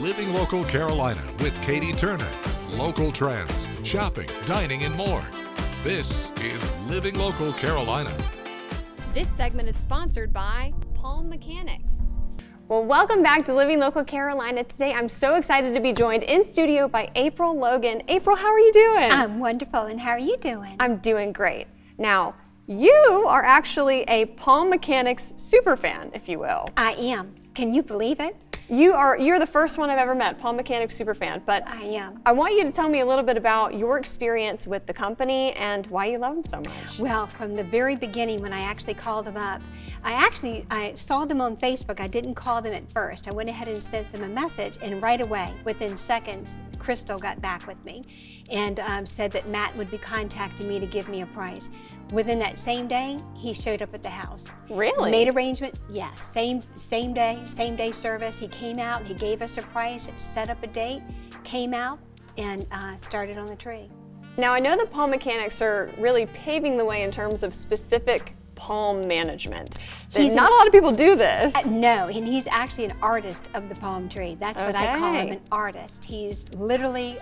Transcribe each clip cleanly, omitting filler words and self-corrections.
Living Local Carolina with Katie Turner. Local trends, shopping, dining, and more. This is Living Local Carolina. This segment is sponsored by Palm Mechanics. Well, welcome back to Living Local Carolina. Today, I'm so excited to be joined in studio by April Logan. April, how are you doing? I'm wonderful, and how are you doing? I'm doing great. Now, you are actually a Palm Mechanics super fan, if you will. I am. Can you believe it? You're the first one I've ever met, Palm Mechanics super fan. But I am. I want you to tell me a little bit about your experience with the company and why you love them so much. Well, from the very beginning, when I actually called them up, I saw them on Facebook. I didn't call them at first. I went ahead and sent them a message, and right away, within seconds, Crystal got back with me and said that Matt would be contacting me to give me a price. Within that same day, he showed up at the house. Really? Made arrangement, yes. Same day service. He came out, he gave us a price, set up a date, came out, and started on the tree. Now, I know that Palm Mechanics are really paving the way in terms of specific palm management. Not a lot of people do this. No, and he's actually an artist of the palm tree. That's what I call him, an artist. He's literally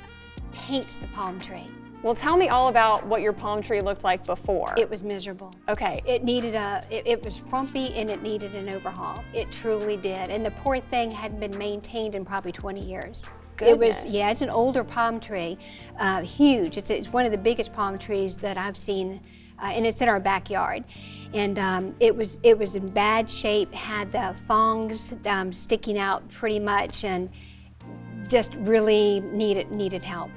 paints the palm tree. Well, tell me all about what your palm tree looked like before. It was miserable. Okay. It needed it was frumpy, and it needed an overhaul. It truly did. And the poor thing hadn't been maintained in probably 20 years. Goodness. It's an older palm tree, huge. It's one of the biggest palm trees that I've seen, and it's in our backyard. And it was in bad shape, had the fongs sticking out pretty much, and just really needed help.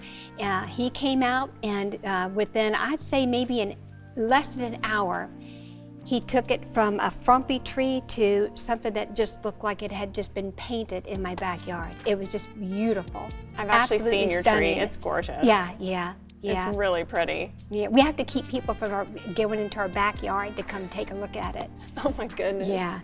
He came out, and within, I'd say maybe in less than an hour, he took it from a frumpy tree to something that just looked like it had just been painted in my backyard. It was just beautiful. I've actually Absolutely seen your stunning. tree. It's gorgeous. Yeah. It's really pretty. Yeah, we have to keep people from going into our backyard to come take a look at it. Oh my goodness. Yeah.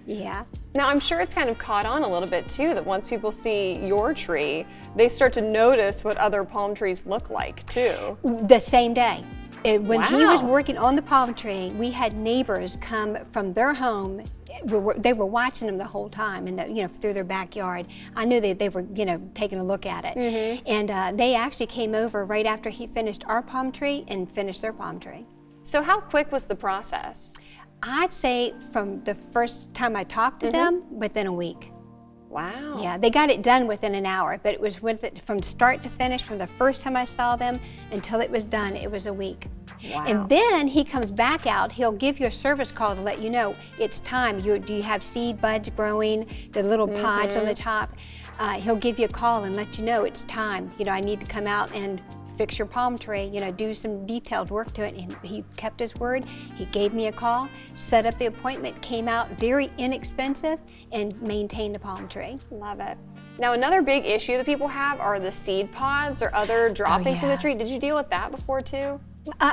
Now, I'm sure it's kind of caught on a little bit too, that once people see your tree, they start to notice what other palm trees look like too. The same day. When he was Wow. working on the palm tree, we had neighbors come from their home. They were watching him the whole time, and through their backyard. I knew that they were, taking a look at it. Mm-hmm. And they actually came over right after he finished our palm tree and finished their palm tree. So how quick was the process? I'd say from the first time I talked to them, within a week. Wow. Yeah, they got it done within an hour, but it was with it from start to finish, from the first time I saw them until it was done, it was a week. Wow. And then he comes back out, he'll give you a service call to let you know it's time. Do you have seed buds growing, the little pods on the top? He'll give you a call and let you know it's time. I need to come out and fix your palm tree, do some detailed work to it. And he kept his word. He gave me a call, set up the appointment, came out very inexpensive, and maintained the palm tree. Love it. Now, another big issue that people have are the seed pods or other droppings from the tree. Did you deal with that before too?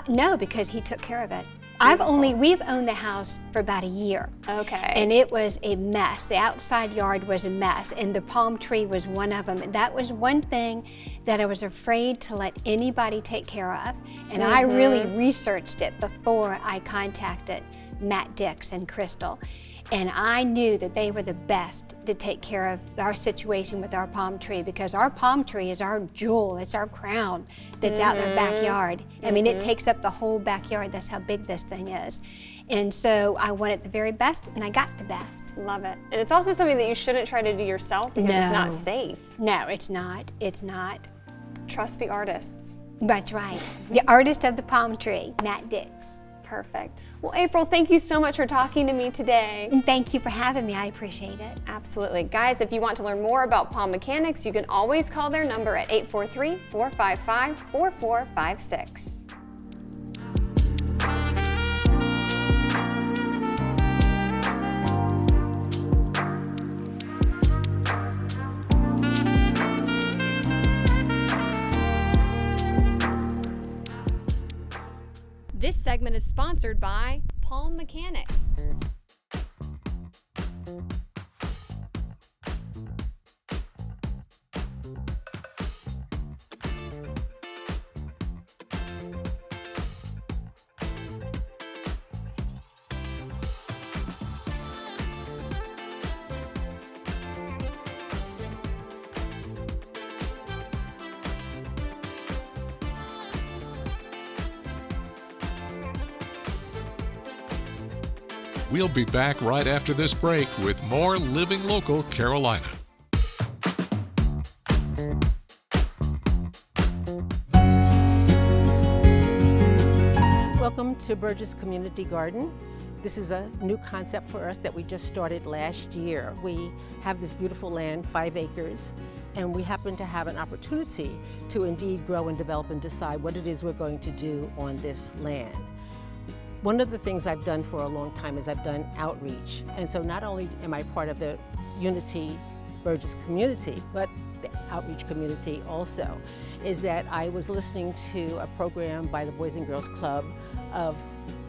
No, because he took care of it. We've owned the house for about a year. Okay. And it was a mess. The outside yard was a mess, and the palm tree was one of them. That was one thing that I was afraid to let anybody take care of. And I really researched it before I contacted Matt Dix and Crystal. And I knew that they were the best to take care of our situation with our palm tree, because our palm tree is our jewel, it's our crown that's out in our backyard. I mean, it takes up the whole backyard. That's how big this thing is. And so I wanted the very best, and I got the best. Love it. And it's also something that you shouldn't try to do yourself because it's not safe. No, it's not. It's not. Trust the artists. That's right. The artist of the palm tree, Matt Dix. Perfect. Well, April, thank you so much for talking to me today. And thank you for having me. I appreciate it. Absolutely. Guys, if you want to learn more about Palm Mechanics, you can always call their number at 843-455-4456. This segment is sponsored by Palm Mechanics. We'll be back right after this break with more Living Local Carolina. Welcome to Burgess Community Garden. This is a new concept for us that we just started last year. We have this beautiful land, 5 acres, and we happen to have an opportunity to indeed grow and develop and decide what it is we're going to do on this land. One of the things I've done for a long time is I've done outreach. And so not only am I part of the Unity Burgess community, but the outreach community also, is that I was listening to a program by the Boys and Girls Club of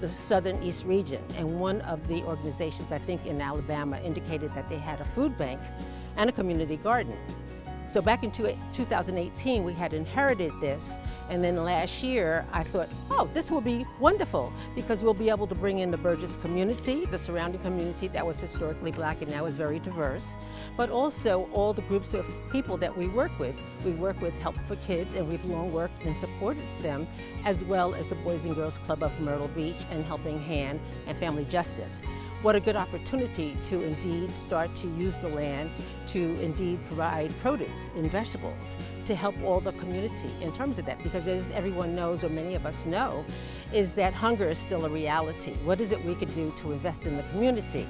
the Southern East region. And one of the organizations, I think in Alabama, indicated that they had a food bank and a community garden. So back in 2018, we had inherited this, and then last year I thought, oh, this will be wonderful because we'll be able to bring in the Burgess community, the surrounding community that was historically Black and now is very diverse, but also all the groups of people that we work with. We work with Help for Kids, and we've long worked and supported them, as well as the Boys and Girls Club of Myrtle Beach and Helping Hand and Family Justice. What a good opportunity to indeed start to use the land to indeed provide produce and vegetables to help all the community in terms of that, because as everyone knows, or many of us know, is that hunger is still a reality. What is it we could do to invest in the community?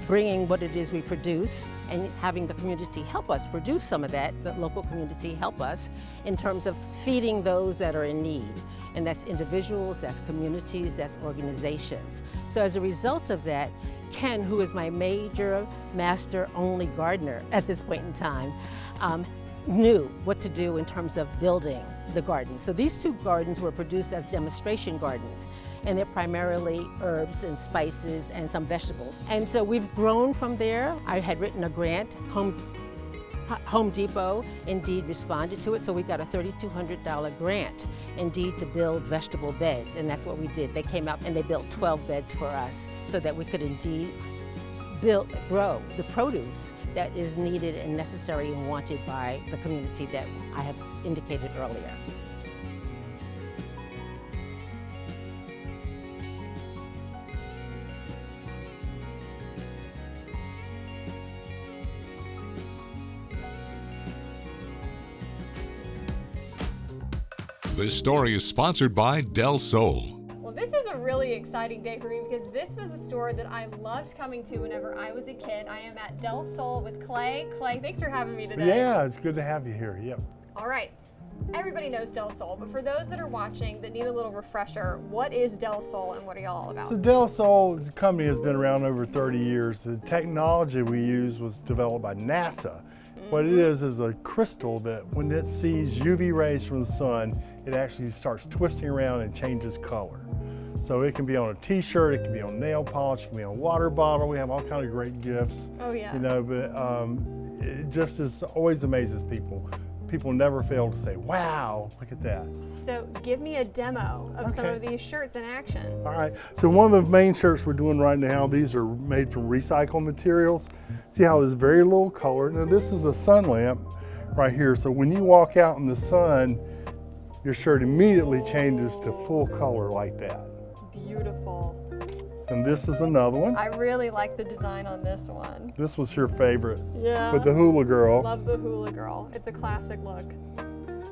Bringing what it is we produce and having the community help us produce some of that, the local community help us in terms of feeding those that are in need. And that's individuals, that's communities, that's organizations. So as a result of that, Ken, who is my major master only gardener at this point in time, knew what to do in terms of building the garden. So these 2 gardens were produced as demonstration gardens, and they're primarily herbs and spices and some vegetables. And so we've grown from there. I had written a grant, Home Depot indeed responded to it, so we got a $3,200 grant indeed to build vegetable beds, and that's what we did. They came out and they built 12 beds for us so that we could indeed grow the produce that is needed and necessary and wanted by the community that I have indicated earlier. This story is sponsored by Del Sol. Well, this is a really exciting day for me because this was a store that I loved coming to whenever I was a kid. I am at Del Sol with Clay. Clay, thanks for having me today. Yeah, it's good to have you here. Yep. All right. Everybody knows Del Sol, but for those that are watching that need a little refresher, what is Del Sol and what are y'all all about? So Del Sol, the company has been around over 30 years. The technology we use was developed by NASA. What it is a crystal that when it sees UV rays from the sun, it actually starts twisting around and changes color. So it can be on a t-shirt, it can be on nail polish, it can be on a water bottle. We have all kinds of great gifts. Oh yeah. You know, but it just always amazes people. People never fail to say, wow, look at that. So give me a demo of some of these shirts in action. All right, so one of the main shirts we're doing right now, these are made from recycled materials. See how there's very little color. Now this is a sun lamp right here. So when you walk out in the sun, your shirt immediately changes to full color like that. Beautiful. And this is another one. I really like the design on this one. This was your favorite. Yeah. With the hula girl. Love the hula girl. It's a classic look.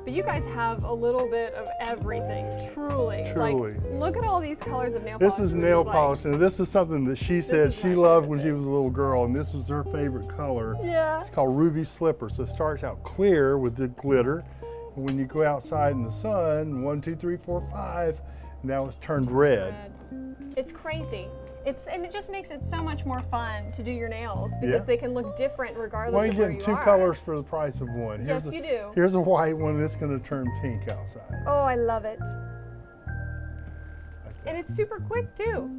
But you guys have a little bit of everything, truly. Truly. Like, look at all these colors of nail polish. This is nail polish, and this is something that she said she loved when she was a little girl, and this was her favorite color. Yeah. It's called Ruby Slipper. So it starts out clear with the glitter. And when you go outside in the sun, 1, 2, 3, 4, 5, now it's turned red. It's crazy. And it just makes it so much more fun to do your nails because they can look different regardless Well, of you're where you getting are. 2 colors for the price of one. Yes, you do. Here's a white one that's going to turn pink outside. Oh, I love it. And it's super quick too.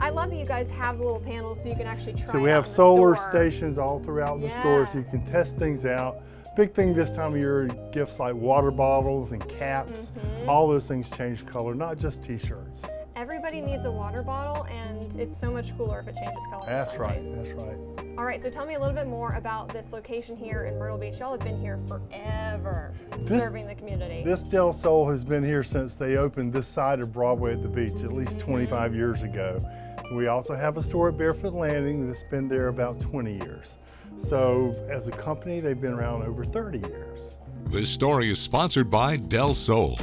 I love that you guys have the little panels so you can actually try So we it have out in the solar store. stations all throughout the store so you can test things out. Big thing this time of year, gifts like water bottles and caps. All those things change color, not just t-shirts. Everybody needs a water bottle, and it's so much cooler if it changes color. That's right, that's right. All right, so tell me a little bit more about this location here in Myrtle Beach. Y'all have been here forever serving the community. This Del Sol has been here since they opened this side of Broadway at the beach, at least 25 years ago. We also have a store at Barefoot Landing that's been there about 20 years. So as a company, they've been around over 30 years. This story is sponsored by Del Sol.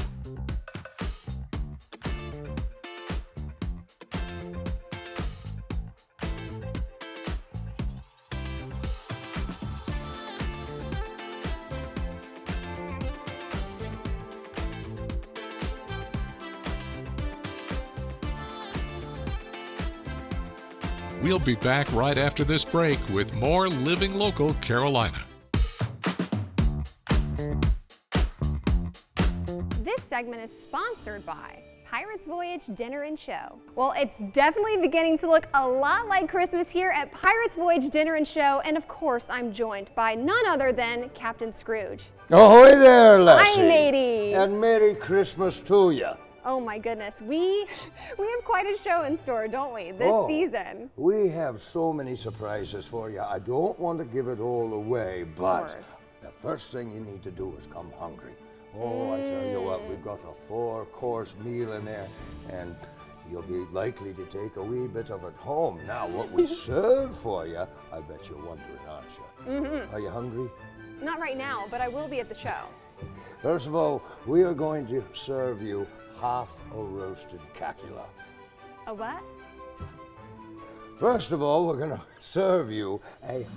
We'll be back right after this break with more Living Local Carolina. This segment is sponsored by Pirates Voyage Dinner and Show. Well, it's definitely beginning to look a lot like Christmas here at Pirates Voyage Dinner and Show, and of course, I'm joined by none other than Captain Scrooge. Ahoy there, Lassie. Hi, matey. And Merry Christmas to you. Oh my goodness, we have quite a show in store, don't we, this season? We have so many surprises for you. I don't want to give it all away, but the first thing you need to do is come hungry. Oh, I tell you what, we've got a 4-course meal in there, and you'll be likely to take a wee bit of it home. Now, what we serve for you, I bet you're wondering, aren't you? Mm-hmm. Are you hungry? Not right now, but I will be at the show. First of all, we are going to serve you half a roasted cacula. A what? First of all, we're going to serve you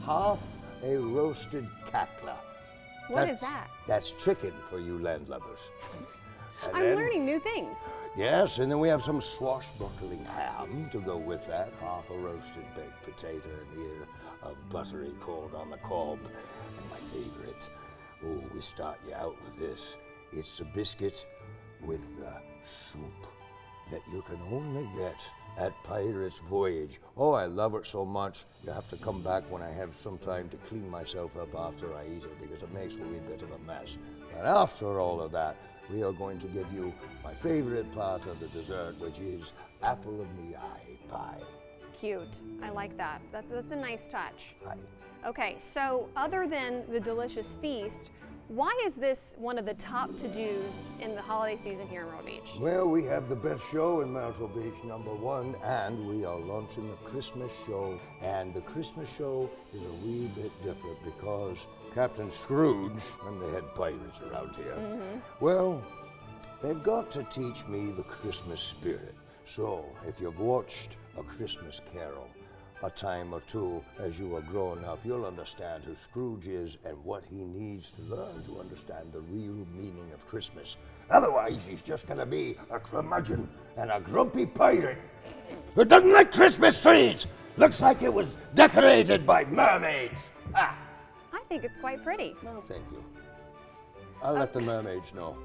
half a roasted cacula. What is that? That's chicken for you landlubbers. I'm learning new things. Yes, and then we have some swashbuckling ham to go with that, half a roasted baked potato and ear of buttery corn on the cob. And my favorite, we start you out with this. It's a biscuit with soup that you can only get at Pirates Voyage. Oh, I love it so much. You have to come back when I have some time to clean myself up after I eat it because it makes a wee bit of a mess. But after all of that, we are going to give you my favorite part of the dessert, which is apple of the eye pie. Cute. I like that. That's a nice touch. Aye. Okay, so other than the delicious feast, why is this one of the top to-dos in the holiday season here in Myrtle Beach? Well, we have the best show in Myrtle Beach, #1, and we are launching the Christmas show. And the Christmas show is a wee bit different because Captain Scrooge and the head pirates around here, well, they've got to teach me the Christmas spirit. So, if you've watched A Christmas Carol a time or two as you are growing up, you'll understand who Scrooge is and what he needs to learn to understand the real meaning of Christmas. Otherwise, he's just going to be a curmudgeon and a grumpy pirate who doesn't like Christmas trees. Looks like it was decorated by mermaids. Ah. I think it's quite pretty. Well, thank you. I'll let the mermaids know.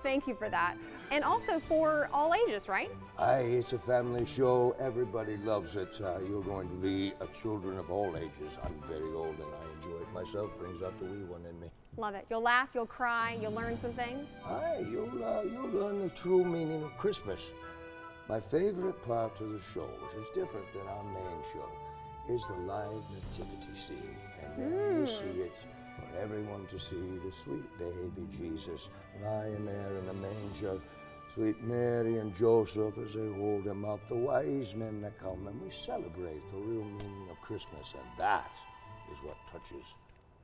Thank you for that. And also for all ages, right? Aye, it's a family show. Everybody loves it. You're going to be children of all ages. I'm very old and I enjoy it myself. Brings out the wee one in me. Love it. You'll laugh, you'll cry, you'll learn some things. Aye, you'll learn the true meaning of Christmas. My favorite part of the show, which is different than our main show, is the live nativity scene. And then you see it for everyone to see, the sweet baby Jesus lying there in the manger, sweet Mary and Joseph as they hold him up, the wise men that come, and we celebrate the real meaning of Christmas, and that is what touches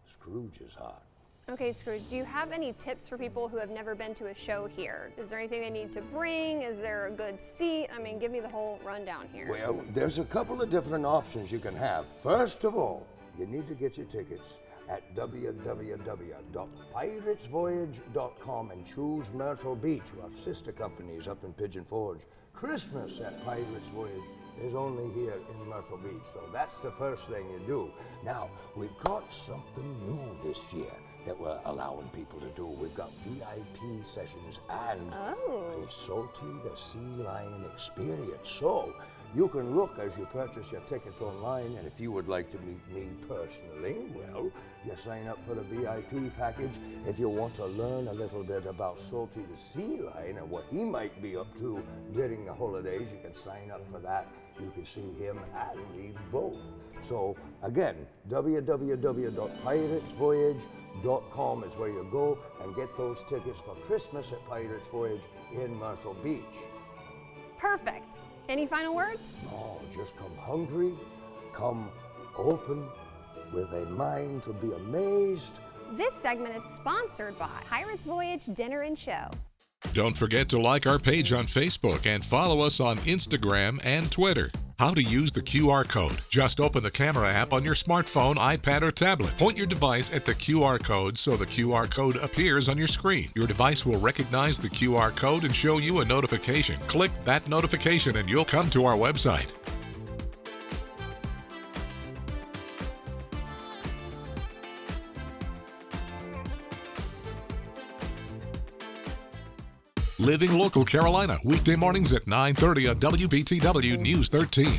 Scrooge's heart. Okay, Scrooge, do you have any tips for people who have never been to a show here? Is there anything they need to bring? Is there a good seat? I mean, give me the whole rundown here. Well, there's a couple of different options you can have. First of all, you need to get your tickets at www.piratesvoyage.com and choose Myrtle Beach, our sister companies up in Pigeon Forge. Christmas at Pirates Voyage is only here in Myrtle Beach, so that's the first thing you do. Now, we've got something new this year that we're allowing people to do. We've got VIP sessions and a Salty the Sea Lion experience. So you can look as you purchase your tickets online, and if you would like to meet me personally, well, you sign up for the VIP package. If you want to learn a little bit about Salty the Sea Lion and what he might be up to during the holidays, you can sign up for that. You can see him and me both. So again, www.piratesvoyage.com is where you go and get those tickets for Christmas at Pirates Voyage in Myrtle Beach. Perfect. Any final words? No, just come hungry, come open, with a mind to be amazed. This segment is sponsored by Pirates Voyage Dinner and Show. Don't forget to like our page on Facebook and follow us on Instagram and Twitter. How to use the QR code. Just open the camera app on your smartphone, iPad, or tablet. Point your device at the QR code so the QR code appears on your screen. Your device will recognize the QR code and show you a notification. Click that notification and you'll come to our website. Living Local Carolina, weekday mornings at 9:30 on WBTW News 13.